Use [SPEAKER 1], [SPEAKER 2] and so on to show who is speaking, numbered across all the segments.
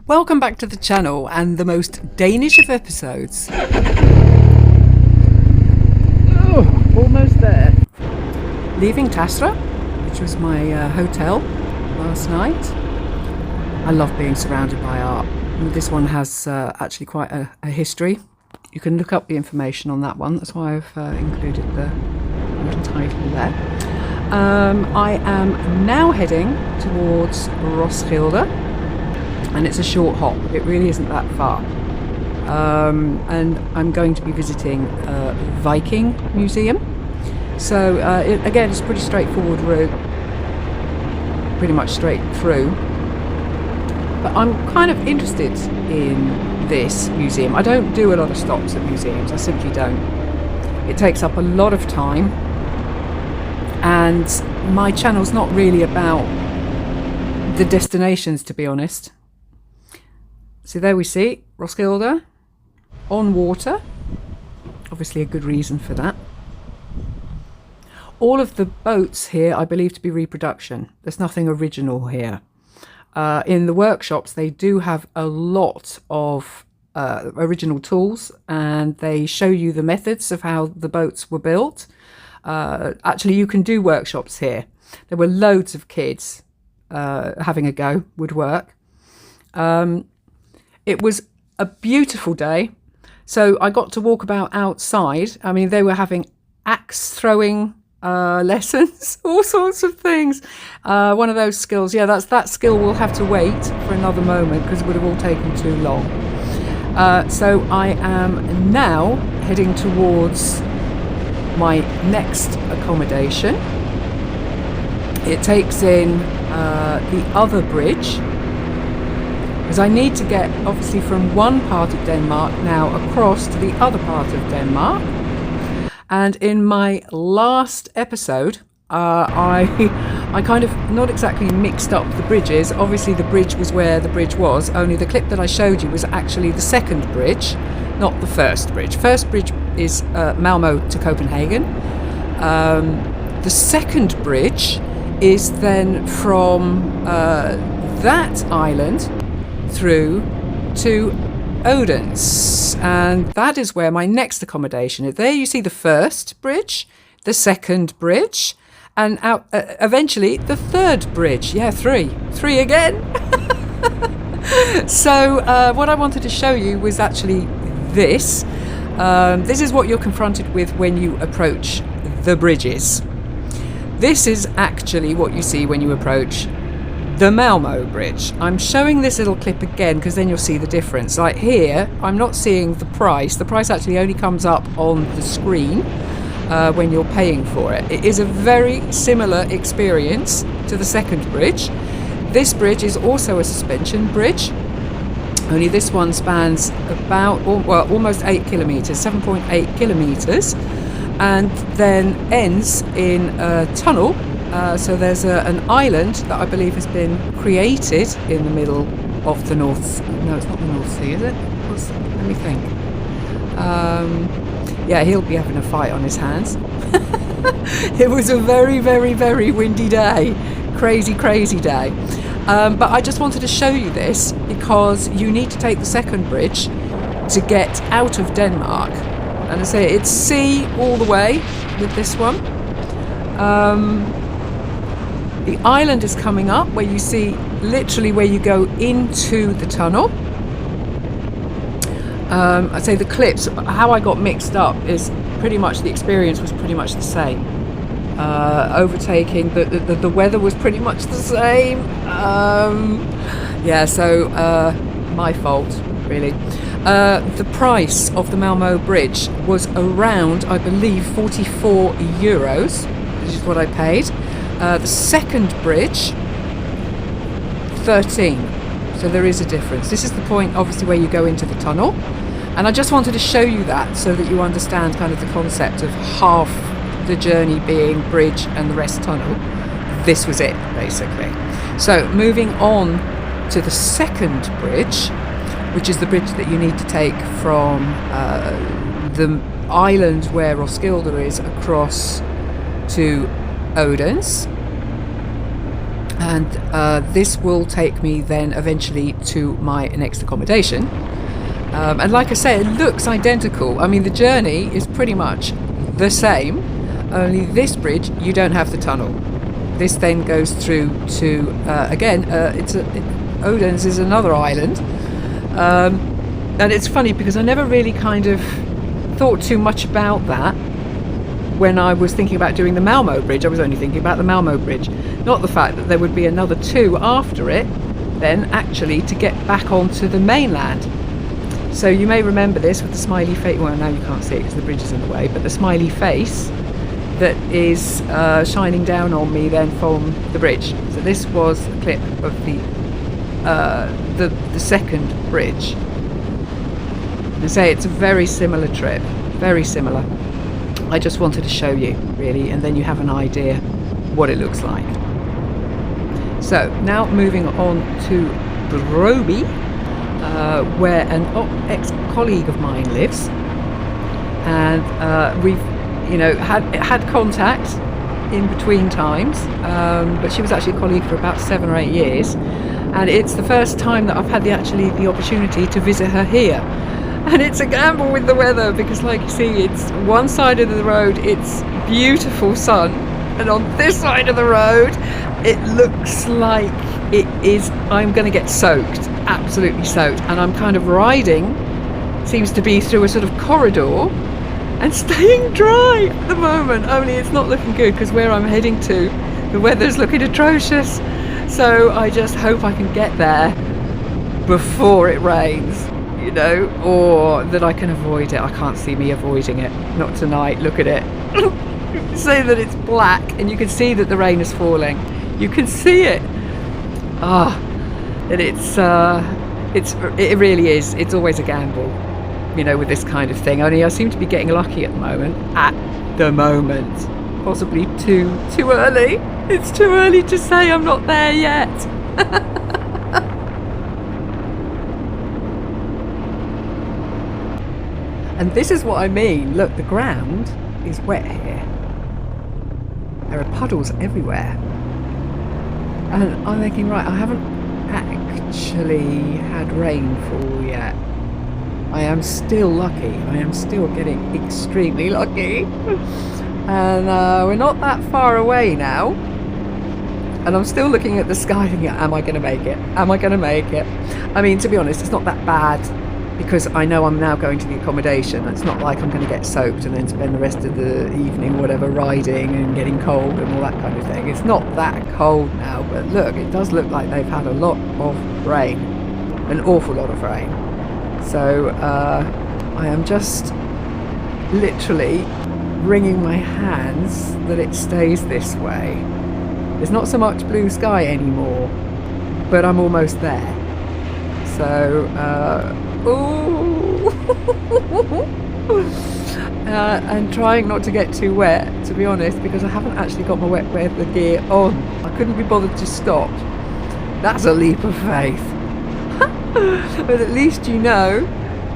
[SPEAKER 1] Welcome back to the channel and the most Danish of episodes.
[SPEAKER 2] Oh, almost there.
[SPEAKER 1] Leaving Tastra, which was my hotel last night. I love being surrounded by art. This one has actually quite a history. You can look up the information on that one. That's why I've included the little title there. I am now heading towards Roskilde. And it's a short hop. It really isn't that far. And I'm going to be visiting a Viking museum. So again, it's a pretty straightforward route, pretty much straight through. But I'm kind of interested in this museum. I don't do a lot of stops at museums. I simply don't. It takes up a lot of time. And my channel's not really about the destinations, to be honest. So there we see Roskilde on water. Obviously a good reason for that. All of the boats here I believe to be reproduction. There's nothing original here. In the workshops they do have a lot of original tools, and they show you the methods of how the boats were built. Actually you can do workshops here. There were loads of kids having a go, woodwork. It was a beautiful day, so I got to walk about outside. I mean, they were having axe throwing lessons, all sorts of things. One of those skills, yeah, that skill will have to wait for another moment because it would have all taken too long. So I am now heading towards my next accommodation. It takes in the other bridge, because I need to get obviously from one part of Denmark now across to the other part of Denmark. And in my last episode I kind of not exactly mixed up the bridges. Obviously the bridge was where the bridge was, only the clip that I showed you was actually the second bridge, not the first bridge. First bridge is Malmö to Copenhagen. The second bridge is then from that island through to Odense, and that is where my next accommodation is. There you see the first bridge, the second bridge, and out eventually the third bridge. Yeah, three again. So what I wanted to show you was actually this. This is what you're confronted with when you approach the bridges. This is actually what you see when you approach the Malmö Bridge. I'm showing this little clip again because then you'll see the difference. Like here, I'm not seeing the price. The price actually only comes up on the screen when you're paying for it. It is a very similar experience to the second bridge. This bridge is also a suspension bridge, only this one spans about, well, almost 8 kilometres, 7.8 kilometres, and then ends in a tunnel. So there's an island that I believe has been created in the middle of the North. No, it's not the North Sea, is it? Let me think. Yeah, he'll be having a fight on his hands. It was a very, very, very windy day. Crazy, crazy day. But I just wanted to show you this because you need to take the second bridge to get out of Denmark. And I say it's sea all the way with this one. The island is coming up where you see literally where you go into the tunnel. I'd say the clips, how I got mixed up is pretty much the experience was pretty much the same. Overtaking, the weather was pretty much the same. Yeah, so my fault, really. The price of the Malmö Bridge was around, I believe, 44 euros, which is what I paid. The second bridge, 13. So there is a difference. This is the point, obviously, where you go into the tunnel. And I just wanted to show you that so that you understand kind of the concept of half the journey being bridge and the rest tunnel. This was it, basically. So moving on to the second bridge, which is the bridge that you need to take from the island where Roskilde is across to Odense. And this will take me then eventually to my next accommodation. And like I say, it looks identical. I mean, the journey is pretty much the same, only this bridge, you don't have the tunnel. This then goes through to, Odense is another island. And it's funny because I never really kind of thought too much about that when I was thinking about doing the Malmö Bridge. I was only thinking about the Malmö Bridge, not the fact that there would be another two after it, then actually to get back onto the mainland. So you may remember this with the smiley face. Well, now you can't see it because the bridge is in the way, but the smiley face that is shining down on me then from the bridge. So this was a clip of the second bridge. And say it's a very similar trip, very similar. I just wanted to show you really, and then you have an idea what it looks like. So now moving on to Broby, where an ex-colleague of mine lives, and we've had contact in between times, but she was actually a colleague for about 7 or 8 years, and it's the first time that I've had the opportunity to visit her here. And it's a gamble with the weather because, like you see, it's one side of the road, it's beautiful sun, and on this side of the road it looks like it is, I'm going to get soaked, absolutely soaked. And I'm kind of riding, seems to be through a sort of corridor and staying dry at the moment, only it's not looking good because where I'm heading to, the weather's looking atrocious. So I just hope I can get there before it rains, or that I can avoid it. I can't see me avoiding it, not tonight. Look at it. Say that it's black and you can see that the rain is falling. You can see it. And it really is. It's always a gamble, with this kind of thing. Only I seem to be getting lucky at the moment. Possibly too early. It's too early to say I'm not there yet. And this is what I mean. Look, the ground is wet here. There are puddles everywhere. And I'm thinking, right, I haven't actually had rainfall yet. I am still lucky. I am still getting extremely lucky. And we're not that far away now. And I'm still looking at the sky thinking, am I going to make it? Am I going to make it? I mean, to be honest, it's not that bad, because I know I'm now going to the accommodation. It's not like I'm going to get soaked and then spend the rest of the evening, riding and getting cold and all that kind of thing. It's not that cold now, but look, it does look like they've had a lot of rain, an awful lot of rain. So I am just literally wringing my hands that it stays this way. There's not so much blue sky anymore, but I'm almost there. So, and trying not to get too wet, to be honest, because I haven't actually got my wet weather gear on. I couldn't be bothered to stop. That's a leap of faith. But at least you know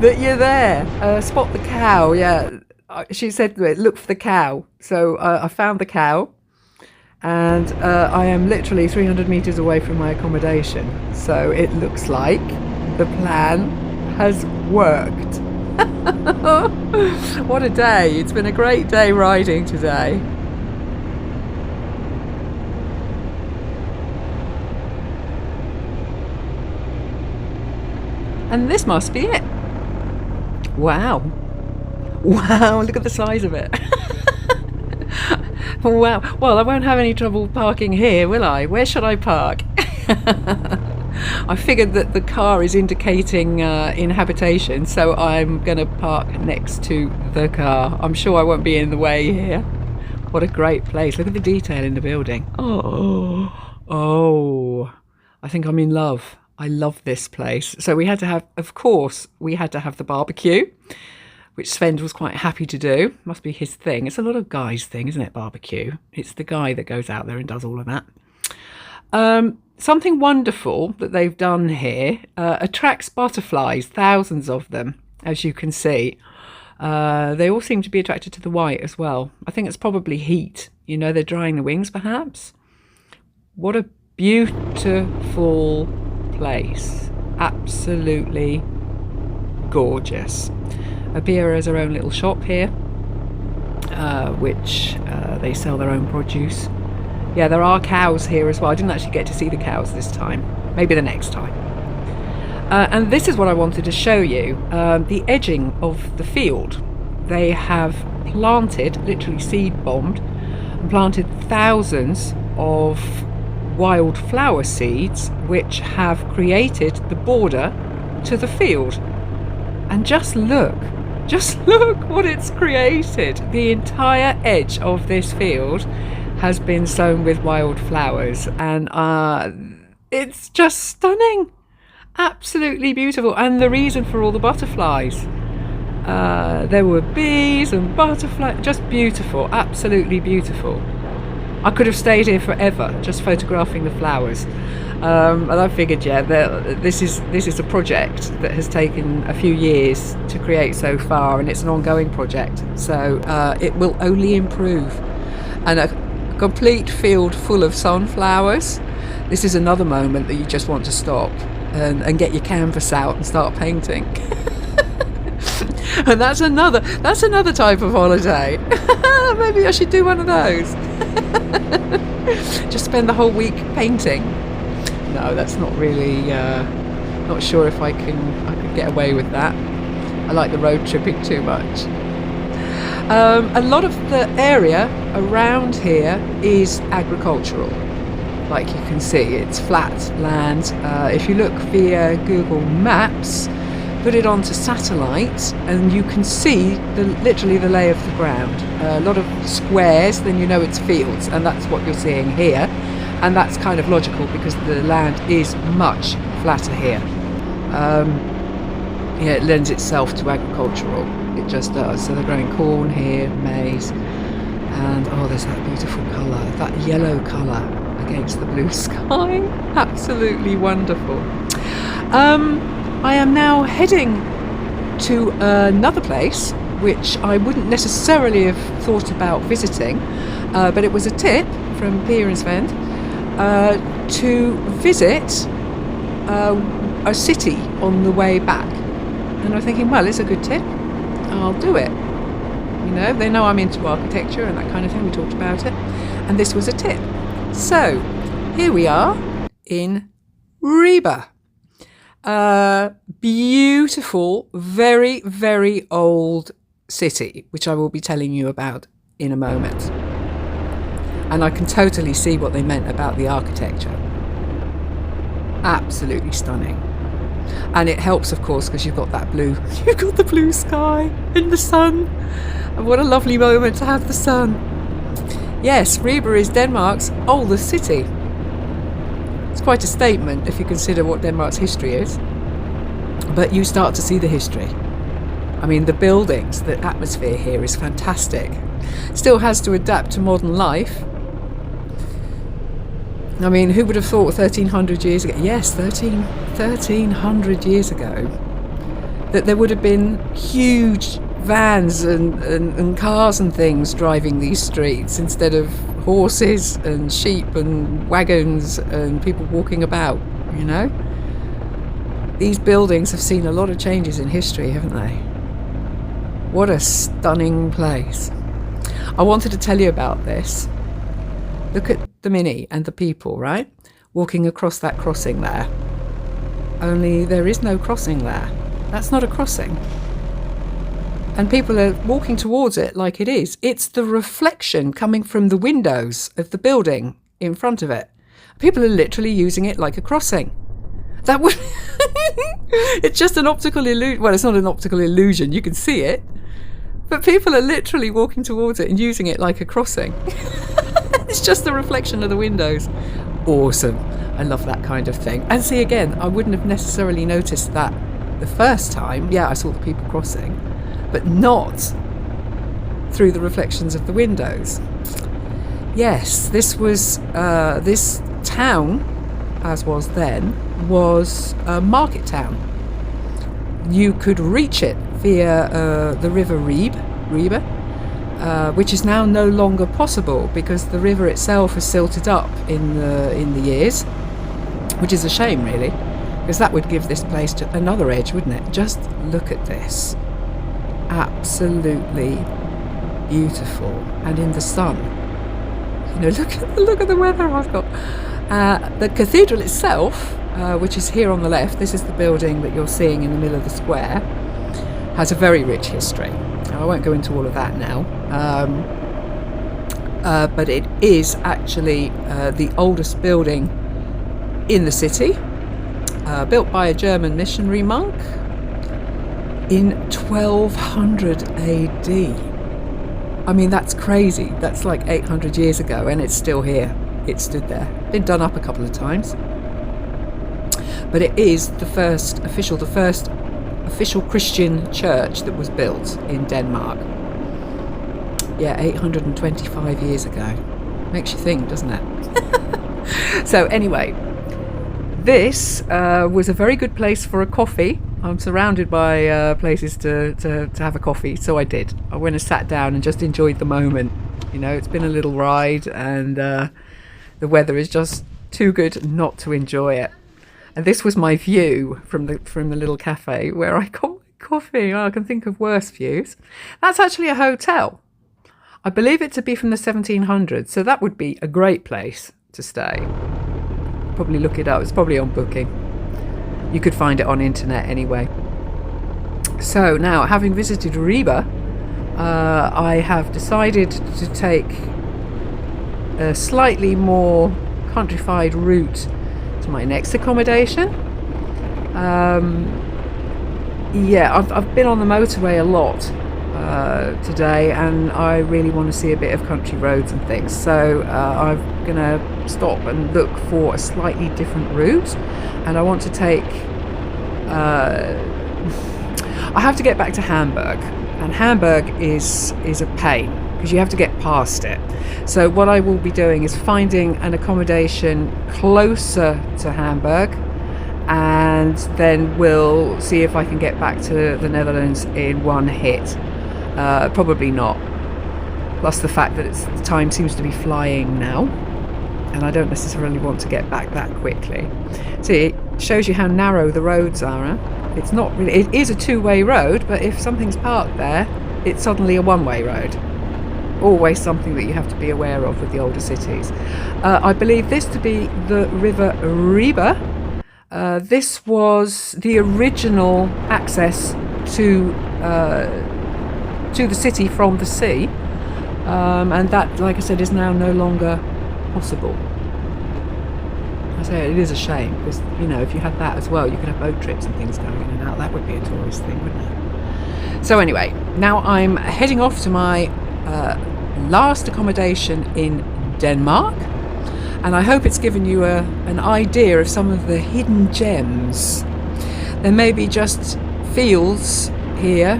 [SPEAKER 1] that you're there. Spot the cow, yeah. She said, look for the cow. So I found the cow. And I am literally 300 metres away from my accommodation. So it looks like the plan has worked. What a day. It's been a great day riding today. And this must be it. Wow. Wow, look at the size of it. Wow. Well, I won't have any trouble parking here, will I? Where should I park? I figured that the car is indicating inhabitation, so I'm going to park next to the car. I'm sure I won't be in the way here. What a great place. Look at the detail in the building. Oh, I think I'm in love. I love this place. So we had to have, of course, the barbecue, which Sven was quite happy to do. Must be his thing. It's a lot of guys' thing, isn't it, barbecue? It's the guy that goes out there and does all of that. Something wonderful that they've done here attracts butterflies, thousands of them, as you can see. They all seem to be attracted to the white as well. I think it's probably heat. They're drying the wings, perhaps. What a Beautiful place. Absolutely gorgeous. Abira has her own little shop here, which they sell their own produce. Yeah, there are cows here as well. I didn't actually get to see the cows this time. Maybe the next time. And this is what I wanted to show you. The edging of the field. They have planted, literally seed bombed, and planted thousands of wild flower seeds which have created the border to the field. And just look what it's created. The entire edge of this field has been sown with wild flowers, and it's just stunning, absolutely beautiful. And the reason for all the butterflies, there were bees and butterflies, just beautiful, absolutely beautiful. I could have stayed here forever just photographing the flowers, and I figured, yeah, this is a project that has taken a few years to create so far, and it's an ongoing project, so it will only improve. And a complete field full of sunflowers. This is another moment that you just want to stop and get your canvas out and start painting. And that's another type of holiday. Maybe I should do one of those. Just spend the whole week painting. No, that's not really, not sure if I could get away with that. I like the road tripping too much. A lot of the area around here is agricultural. Like you can see, it's flat land. If you look via Google Maps, put it onto satellite, and you can see literally the lay of the ground. A lot of squares, then you know it's fields, and that's what you're seeing here. And that's kind of logical because the land is much flatter here. Yeah, it lends itself to agricultural. It just does. So they're growing corn here, maize, and oh, there's that beautiful colour, that yellow colour against the blue sky. Absolutely wonderful. I am now heading to another place which I wouldn't necessarily have thought about visiting, but it was a tip from Pia and Sven to visit a city on the way back. And I'm thinking, well, it's a good tip, I'll do it. You know, they know I'm into architecture and that kind of thing, we talked about it, and this was a tip. So here we are in Ribe. Beautiful, very, very old city, which I will be telling you about in a moment. And I can totally see what they meant about the architecture. Absolutely stunning. And it helps, of course, because you've got that blue, you've got the blue sky and the sun. And what a lovely moment to have the sun. Yes, Ribe is Denmark's oldest city. It's quite a statement if you consider what Denmark's history is. But you start to see the history. I mean, the buildings, the atmosphere here is fantastic. Still has to adapt to modern life. I mean, who would have thought 1300 years ago, yes, 1300 years ago, that there would have been huge vans and cars and things driving these streets instead of horses and sheep and wagons and people walking about, you know? These buildings have seen a lot of changes in history, haven't they? What a stunning place. I wanted to tell you about this. Look at the Mini and the people, right? Walking across that crossing there. Only there is no crossing there. That's not a crossing. And people are walking towards it like it is. It's the reflection coming from the windows of the building in front of it. People are literally using it like a crossing. That would... It's just an optical illusion. Well, it's not an optical illusion. You can see it. But people are literally walking towards it and using it like a crossing. It's just the reflection of the windows. Awesome. I love that kind of thing. And see, again, I wouldn't have necessarily noticed that the first time. Yeah, I saw the people crossing, but not through the reflections of the windows. Yes, this was this town, as was then, was a market town. You could reach it via the river Ribe, which is now no longer possible because the river itself has silted up in the years, which is a shame really, because that would give this place another edge, wouldn't it? Just look at this. Absolutely beautiful, and in the sun. You know, look at the weather I've got. The cathedral itself, which is here on the left, this is the building that you're seeing in the middle of the square, has a very rich history. I won't go into all of that now, but it is actually the oldest building in the city, built by a German missionary monk in 1200 AD. I mean, that's crazy. That's like 800 years ago, and it's still here. It stood there. Been done up a couple of times. But it is the first official Christian church that was built in Denmark. Yeah, 825 years ago. Makes you think, doesn't it? So anyway, this was a very good place for a coffee. I'm surrounded by places to have a coffee, so I did. I went and sat down and just enjoyed the moment. You know, it's been a little ride, and the weather is just too good not to enjoy it. And this was my view from the little cafe where I got my coffee. Oh, I can think of worse views. That's actually a hotel. I believe it to be from the 1700s, so that would be a great place to stay. Probably look it up. It's probably on Booking. You could find it on internet anyway. So now, having visited Ribe, I have decided to take a slightly more countrified route to my next accommodation. I've been on the motorway a lot today, and I really want to see a bit of country roads and things, so I'm gonna stop and look for a slightly different route, and I want to take I have to get back to Hamburg, and Hamburg is a pain because you have to get past it. So what I will be doing is finding an accommodation closer to Hamburg, and then we'll see if I can get back to the Netherlands in one hit. Probably not. Plus the fact that the time seems to be flying now, and I don't necessarily want to get back that quickly. See, it shows you how narrow the roads are. Huh? It's not really. It is a two-way road, but if something's parked there, it's suddenly a one-way road. Always something that you have to be aware of with the older cities. I believe this to be the River Ribe. This was the original access to the city from the sea, and that, like I said, is now no longer possible. I say it is a shame, because, you know, if you had that as well, you could have boat trips and things going in and out. That would be a tourist thing, wouldn't it? So anyway, now I'm heading off to my last accommodation in Denmark, and I hope it's given you an idea of some of the hidden gems. There may be just fields here,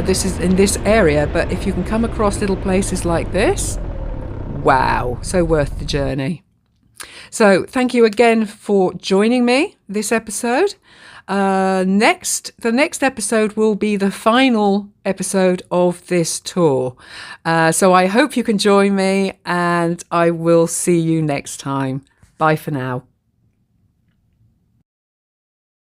[SPEAKER 1] this is in this area, but if you can come across little places like this, wow, so worth the journey. So thank you again for joining me this episode. The next episode will be the final episode of this tour. So I hope you can join me, and I will see you next time. Bye for now.